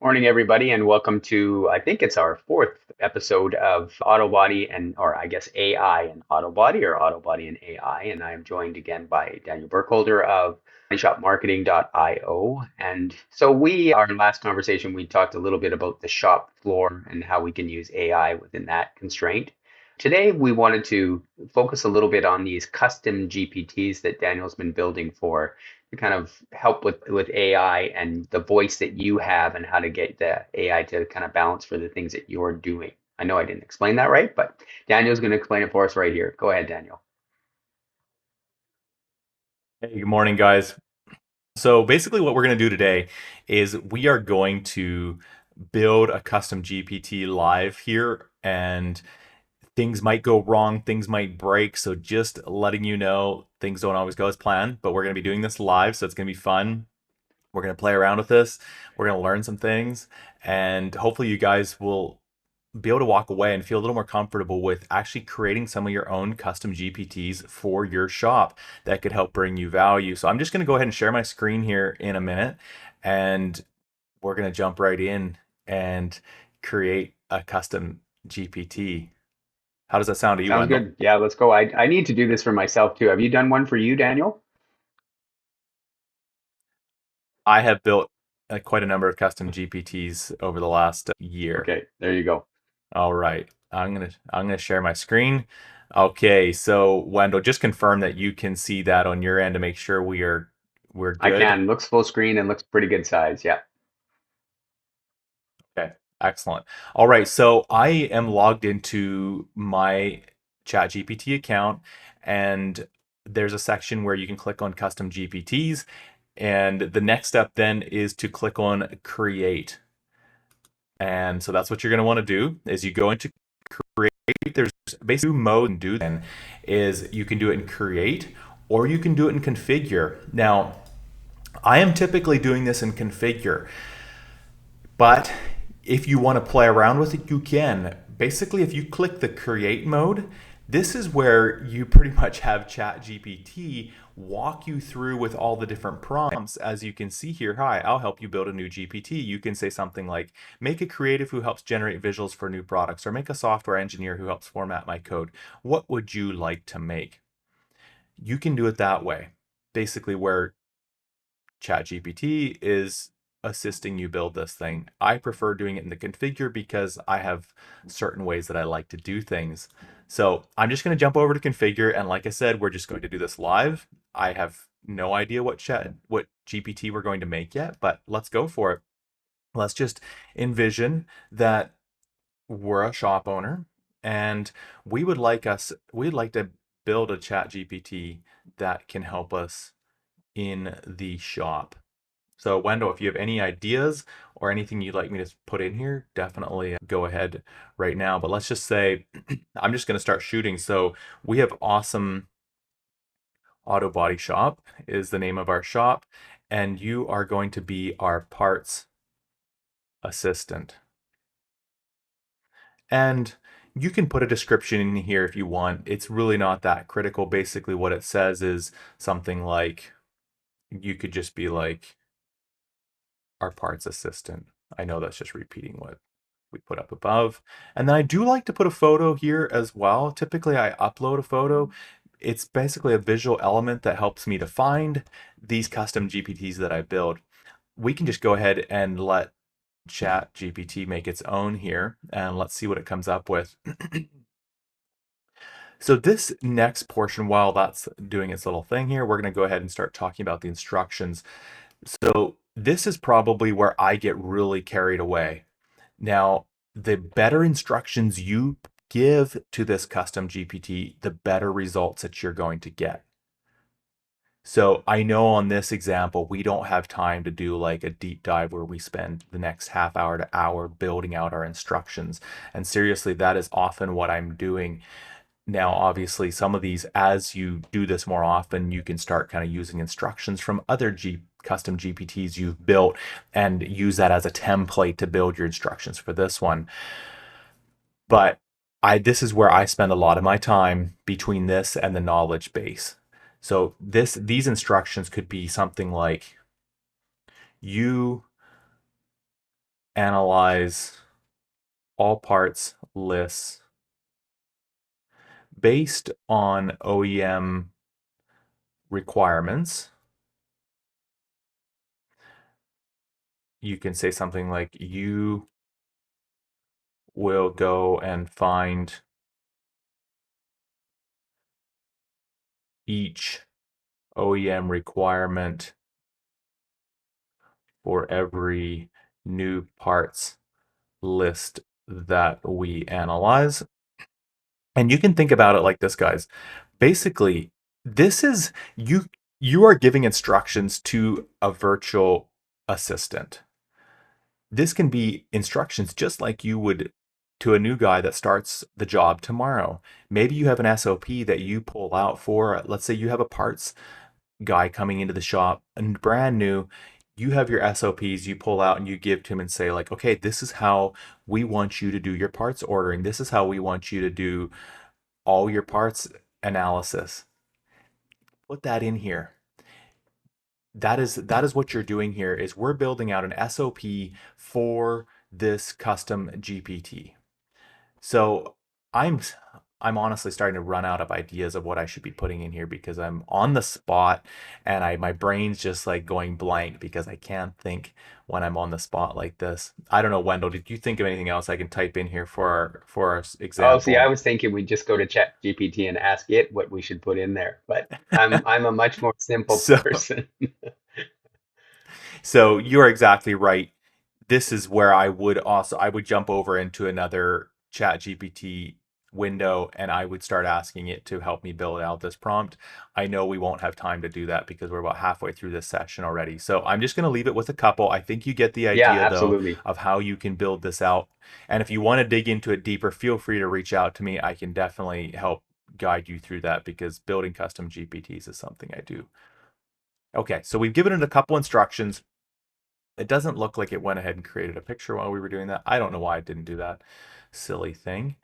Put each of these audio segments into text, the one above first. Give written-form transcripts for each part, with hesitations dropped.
Morning, everybody, and welcome to, I think it's our fourth episode of Autobody or I guess AI and Autobody or Autobody and AI. And I am joined again by Daniel Burkholder of shopmarketing.io. And so our last conversation, we talked a little bit about the shop floor and how we can use AI within that constraint. Today, we wanted to focus a little bit on these custom GPTs that Daniel's been building for to kind of help with AI and the voice that you have and how to get the AI to kind of balance for the things that you're doing. I know I didn't explain that right, but Daniel's going to explain it for us right here. Go ahead, Daniel. Hey, good morning, guys. So basically what we're going to do today is we are going to build a custom GPT live here, and things might go wrong, things might break. So just letting you know, things don't always go as planned, but we're going to be doing this live, so it's going to be fun. We're going to play around with this. We're going to learn some things, and hopefully you guys will be able to walk away and feel a little more comfortable with actually creating some of your own custom GPTs for your shop that could help bring you value. So I'm just going to go ahead and share my screen here in a minute, and we're going to jump right in and create a custom GPT. How does that sound to you, Sounds Wendell? good. Yeah, let's go. I need to do this for myself too. Have you done one for you, Daniel? I have built quite a number of custom GPTs over the last year. Okay, there you go. All right. I'm gonna share my screen. Okay, so Wendell, just confirm that you can see that on your end to make sure we're I good. can. Looks full screen and looks pretty good size. Yeah. Okay, excellent. All right, so I am logged into my ChatGPT account, and there's a section where you can click on custom GPTs, and the next step then is to click on create. And so that's what you're going to want to do is you go into create. There's basically two modes and do then is you can do it in create or you can do it in configure. Now, I am typically doing this in configure, but if you want to play around with it, you can. Basically, if you click the create mode, this is where you pretty much have ChatGPT walk you through with all the different prompts. As you can see here, hi, I'll help you build a new GPT. You can say something like, make a creative who helps generate visuals for new products, or make a software engineer who helps format my code. What would you like to make? You can do it that way. Basically, where ChatGPT is assisting you build this thing. I prefer doing it in the configure because I have certain ways that I like to do things. So I'm just going to jump over to configure, and like I said, we're just going to do this live. I have no idea what GPT we're going to make yet, but let's go for it. Let's just envision that we're a shop owner, and we'd like to build a ChatGPT that can help us in the shop. So Wendell, if you have any ideas or anything you'd like me to put in here, definitely go ahead right now. But let's just say I'm just going to start shooting. So we have Awesome Auto Body Shop is the name of our shop, and you are going to be our parts assistant. And you can put a description in here if you want. It's really not that critical. Basically, what it says is something like, you could just be like, our parts assistant. I know that's just repeating what we put up above. And then I do like to put a photo here as well. Typically I upload a photo. It's basically a visual element that helps me to find these custom GPTs that I build. We can just go ahead and let Chat GPT make its own here, and let's see what it comes up with. So this next portion, while that's doing its little thing here, we're going to go ahead and start talking about the instructions. So this is probably where I get really carried away. Now, the better instructions you give to this custom GPT, the better results that you're going to get. So I know on this example, we don't have time to do like a deep dive where we spend the next half hour to hour building out our instructions. And seriously, that is often what I'm doing. Now, obviously, some of these, as you do this more often, you can start kind of using instructions from other custom GPTs you've built and use that as a template to build your instructions for this one. But this is where I spend a lot of my time between this and the knowledge base. So these instructions could be something like, you analyze all parts lists based on OEM requirements. You can say something like, you will go and find each OEM requirement for every new parts list that we analyze. And you can think about it like this, guys. Basically, this is you are giving instructions to a virtual assistant. This can be instructions just like you would to a new guy that starts the job tomorrow. Maybe you have an SOP that you pull out for, let's say you have a parts guy coming into the shop and brand new. You have your SOPs you pull out and you give to him and say, like, okay, this is how we want you to do your parts ordering. This is how we want you to do all your parts analysis. Put that in here. That is what you're doing here is we're building out an SOP for this custom GPT. So I'm I'm honestly starting to run out of ideas of what I should be putting in here because I'm on the spot and my brain's just like going blank because I can't think when I'm on the spot like this. I don't know, Wendell, did you think of anything else I can type in here for our Oh, see, I example? was thinking we just go to ChatGPT and ask it what we should put in there, but I'm a much more simple So person. So you're exactly right. This is where I would jump over into another chat GPT window and I would start asking it to help me build out this prompt. I know we won't have time to do that because we're about halfway through this session already. So I'm just going to leave it with a couple. I think you get the Yeah, idea though absolutely. of how you can build this out. And if you want to dig into it deeper, feel free to reach out to me. I can definitely help guide you through that because building custom GPTs is something I do. Okay, so we've given it a couple instructions. It doesn't look like it went ahead and created a picture while we were doing that. I don't know why it didn't do that. Silly thing.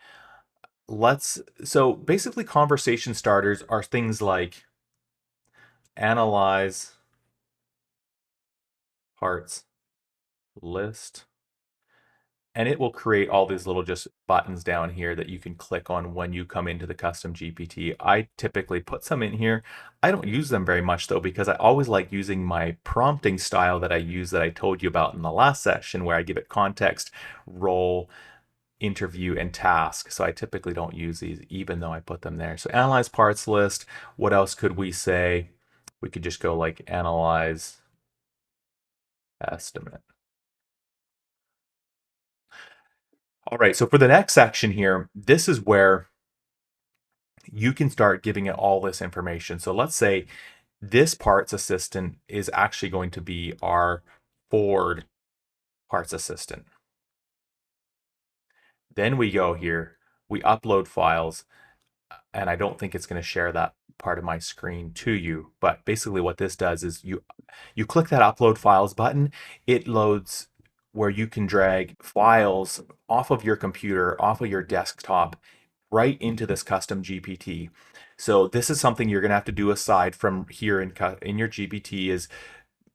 So basically conversation starters are things like analyze parts list, and it will create all these little just buttons down here that you can click on when you come into the custom GPT. I typically put some in here. I don't use them very much though, because I always like using my prompting style that I use that I told you about in the last session where I give it context, role, interview, and task. So I typically don't use these even though I put them there. So analyze parts list. What else could we say? We could just go like analyze estimate. All right, so for the next section here, this is where you can start giving it all this information. So let's say this parts assistant is actually going to be our Ford parts assistant. Then we go here, we upload files, and I don't think it's going to share that part of my screen to you. But basically what this does is you click that upload files button, it loads where you can drag files off of your computer, off of your desktop, right into this custom GPT. So this is something you're going to have to do aside from here in your GPT is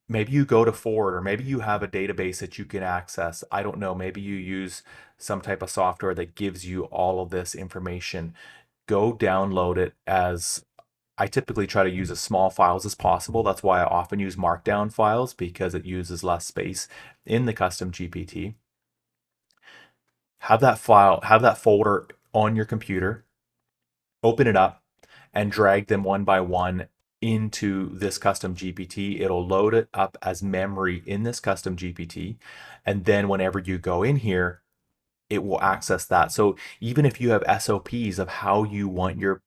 maybe you go to Ford or maybe you have a database that you can access. I don't know. Maybe you use some type of software that gives you all of this information. Go download it as I typically try to use as small files as possible. That's why I often use markdown files because it uses less space in the custom GPT. Have that file, have that folder on your computer, open it up and drag them one by one into this custom GPT. It'll load it up as memory in this custom GPT. And then whenever you go in here, it will access that. So even if you have SOPs of how you want your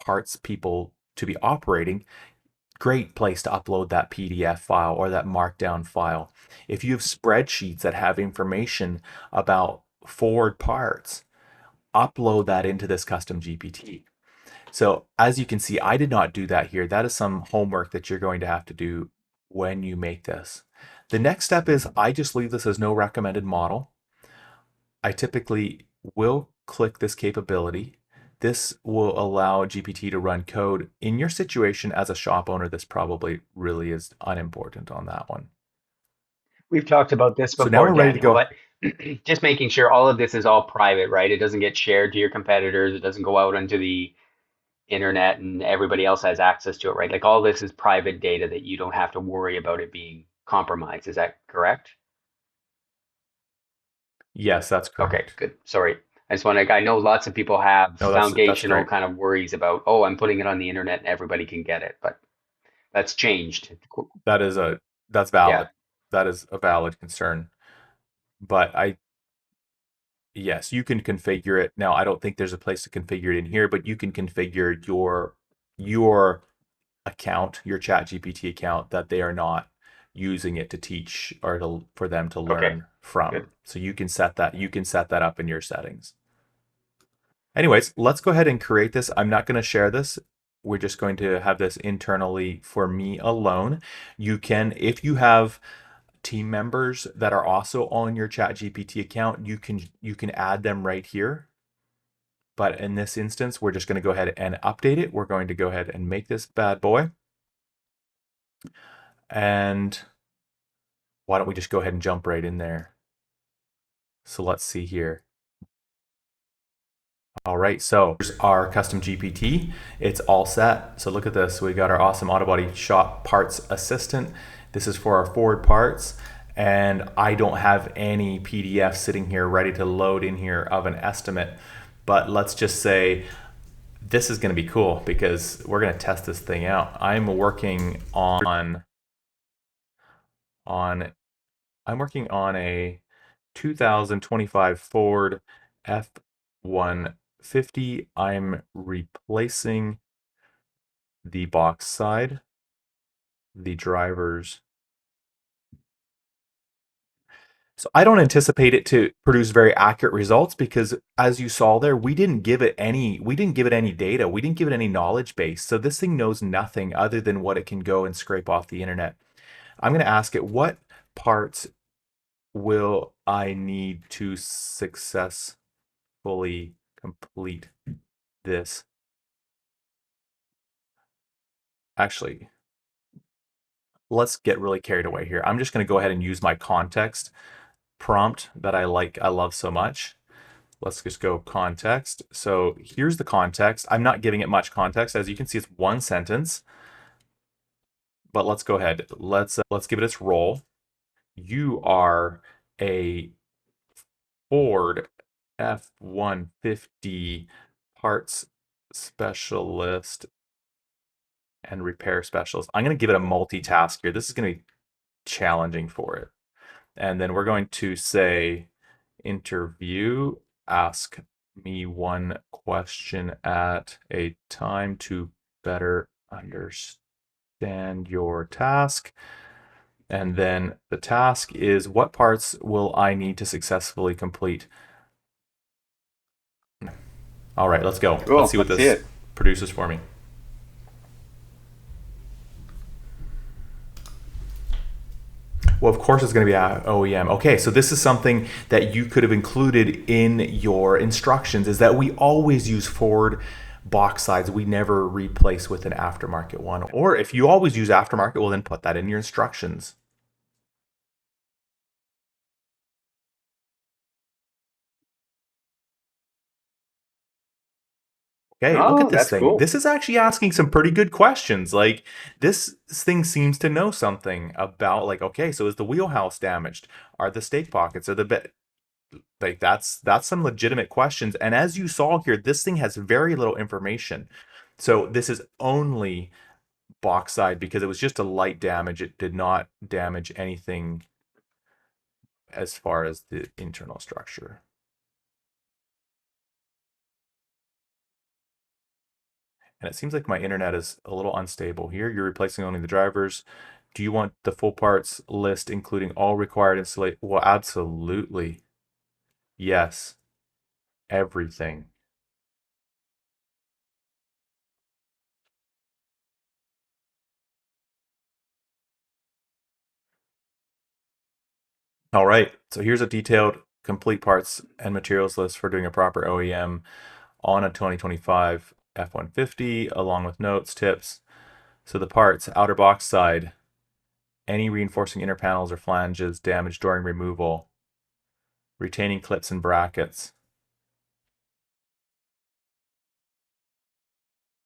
parts people to be operating, great place to upload that PDF file or that markdown file. If you have spreadsheets that have information about Ford parts, upload that into this custom GPT. So as you can see, I did not do that here. That is some homework that you're going to have to do when you make this. The next step is I just leave this as no recommended model. I typically will click this capability. This will allow GPT to run code. In your situation as a shop owner, this probably really is unimportant on that one. We've talked about this So now before, we're ready to Daniel, go. but just making sure all of this is all private, right? It doesn't get shared to your competitors. It doesn't go out onto the internet and everybody else has access to it, right? Like all this is private data that you don't have to worry about it being compromised. Is that correct? Yes, that's Okay, correct. good. Sorry. I just want to, I know lots of people have No, that's foundational great. kind of worries about, oh, I'm putting it on the internet and everybody can get it, but that's changed. That is a that's Yeah. valid. That is a valid concern. But I yes, you can configure it. Now, I don't think there's a place to configure it in here, but you can configure your account, your ChatGPT account, that they are not using it to teach or for them to Okay, learn good. from. So you can set that up in your settings. Anyways, let's go ahead and create this. I'm not going to share this. We're just going to have this internally for me alone. You can, if you have team members that are also on your ChatGPT account, you can add them right here. But in this instance, we're just going to go ahead and update it. We're going to go ahead and make this bad boy. And why don't we just go ahead and jump right in there? So let's see here. All right, so here's our custom GPT. It's all set. So look at this. We got our awesome Autobody shop parts assistant. This is for our Ford parts. And I don't have any PDF sitting here ready to load in here of an estimate. But let's just say this is going to be cool because we're going to test this thing out. On I'm working on a 2025 Ford F-150. I'm replacing the box side, the drivers. So I don't anticipate it to produce very accurate results because as you saw there, we didn't give it any data. We didn't give it any knowledge base. So this thing knows nothing other than what it can go and scrape off the internet. I'm going to ask it, what parts will I need to successfully complete this? Actually, let's get really carried away here. I'm just going to go ahead and use my context prompt that I love so much. Let's just go context. So here's the context. I'm not giving it much context. As you can see, it's one sentence, but let's go ahead. Let's give it its role. You are a Ford F-150 parts specialist and repair specialist. I'm going to give it a multitask here. This is going to be challenging for it. And then we're going to say interview, ask me one question at a time to better understand your task. And then the task is, what parts will I need to successfully complete? All right, let's go. Let's Cool. see what Let's see this it. produces for me. Well, of course it's going to be OEM. Okay, so this is something that you could have included in your instructions, is that we always use Ford box sides. We never replace with an aftermarket one. Or if you always use aftermarket, well, then put that in your instructions. Okay, look at Oh, this that's thing. cool. This is actually asking some pretty good questions. Like, this thing seems to know something about, like, okay, so is the wheelhouse damaged? Are the stake pockets? Are the like, that's some legitimate questions. And as you saw here, this thing has very little information. So this is only box side because it was just a light damage. It did not damage anything as far as the internal structure. And it seems like my internet is a little unstable here. You're replacing only the drivers. Do you want the full parts list, including all required installation? Well, absolutely. Yes. Everything. All right. So here's a detailed complete parts and materials list for doing a proper OEM on a 2025 F-150, along with notes, tips. So the parts, outer box side, any reinforcing inner panels or flanges damaged during removal, retaining clips and brackets.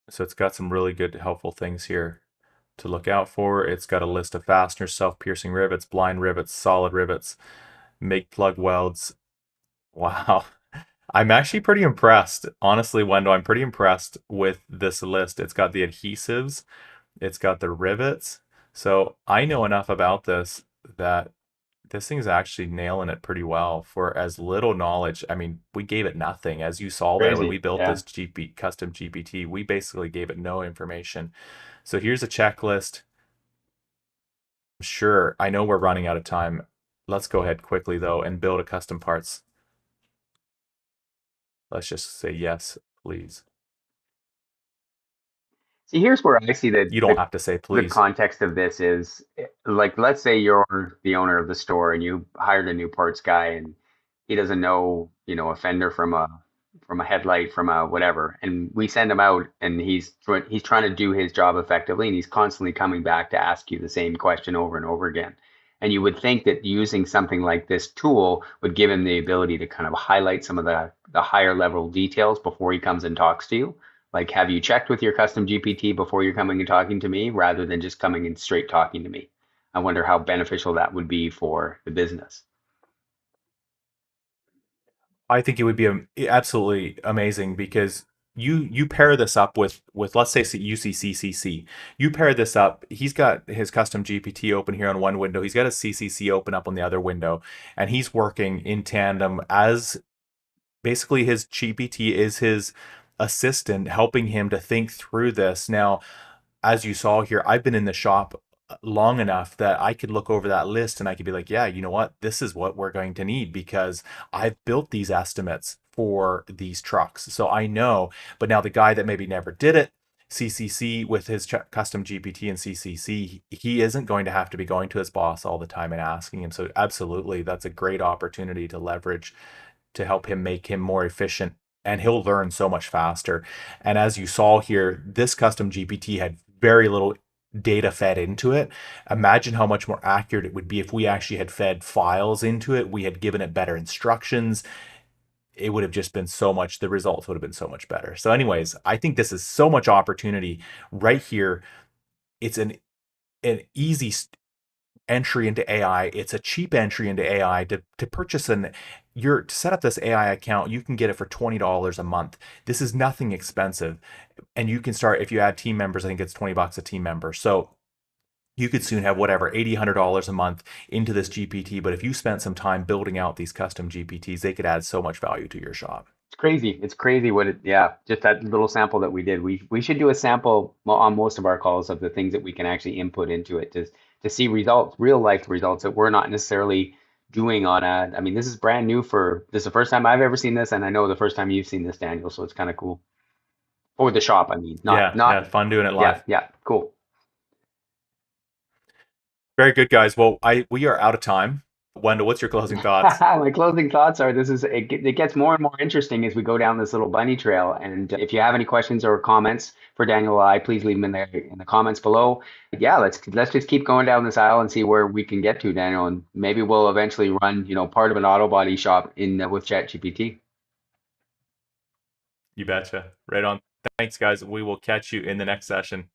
So it's got some really good helpful things here to look out for. It's got a list of fasteners, self-piercing rivets, blind rivets, solid rivets, make plug welds. Wow. I'm actually pretty impressed. Honestly, Wendell, I'm pretty impressed with this list. It's got the adhesives, it's got the rivets. So I know enough about this that this thing's actually nailing it pretty well for as little knowledge. I mean, we gave it nothing. As you saw there, when we Crazy. built Yeah. this custom GPT, we basically gave it no information. So here's a checklist. Sure, I know we're running out of time. Let's go ahead quickly though and build a custom parts. Let's just say yes, please. See, here's where I see the You don't have to say the please. context of this is like, let's say you're the owner of the store and you hired a new parts guy and he doesn't know, a fender from a headlight from a whatever, and we send him out and he's trying to do his job effectively and he's constantly coming back to ask you the same question over and over again. And you would think that using something like this tool would give him the ability to kind of highlight some of the higher level details before he comes and talks to you. Like, have you checked with your custom GPT before you're coming and talking to me rather than just coming and straight talking to me? I wonder how beneficial that would be for the business. I think it would be absolutely amazing because you pair this up with let's say UCCCC. You pair this up. He's got his custom GPT open here on one window. He's got a CCC open up on the other window, and he's working in tandem as basically his GPT is his assistant, helping him to think through this. Now, as you saw here, I've been in the shop long enough that I could look over that list and I could be like, yeah, you know what? This is what we're going to need because I've built these estimates for these trucks. So I know, but now the guy that maybe never did it, CCC with his custom GPT and CCC, he isn't going to have to be going to his boss all the time and asking him. So absolutely, that's a great opportunity to leverage to help him make him more efficient, and he'll learn so much faster. And as you saw here, this custom GPT had very little data fed into it. Imagine how much more accurate it would be if we actually had fed files into it. We had given it better instructions. It would have just been so much, the results would have been so much better. So, anyways, I think this is so much opportunity right here. It's an easy entry into AI. It's a cheap entry into AI to purchase to set up this AI account. You can get it for $20 a month. This is nothing expensive. And you can start, if you add team members, I think it's $20 a team member. So you could soon have whatever, $80, $100 a month into this GPT. But if you spent some time building out these custom GPTs, they could add so much value to your shop. It's crazy. It's crazy yeah, just that little sample that we did. We should do a sample on most of our calls of the things that we can actually input into it to see results, real life results that we're not necessarily doing on a, I mean, this is brand new this is the first time I've ever seen this, and I know the first time you've seen this, Daniel, so it's kind of cool. For the shop, I mean, Yeah, yeah, fun doing it yeah, live. yeah, cool. Very good, guys. Well, we are out of time. Wendell, what's your closing thoughts? My closing thoughts are it gets more and more interesting as we go down this little bunny trail. And if you have any questions or comments for Daniel or I, please leave them in the comments below. Yeah, let's just keep going down this aisle and see where we can get to, Daniel. And maybe we'll eventually run, part of an auto body shop in with ChatGPT. You betcha. Right on. Thanks, guys. We will catch you in the next session.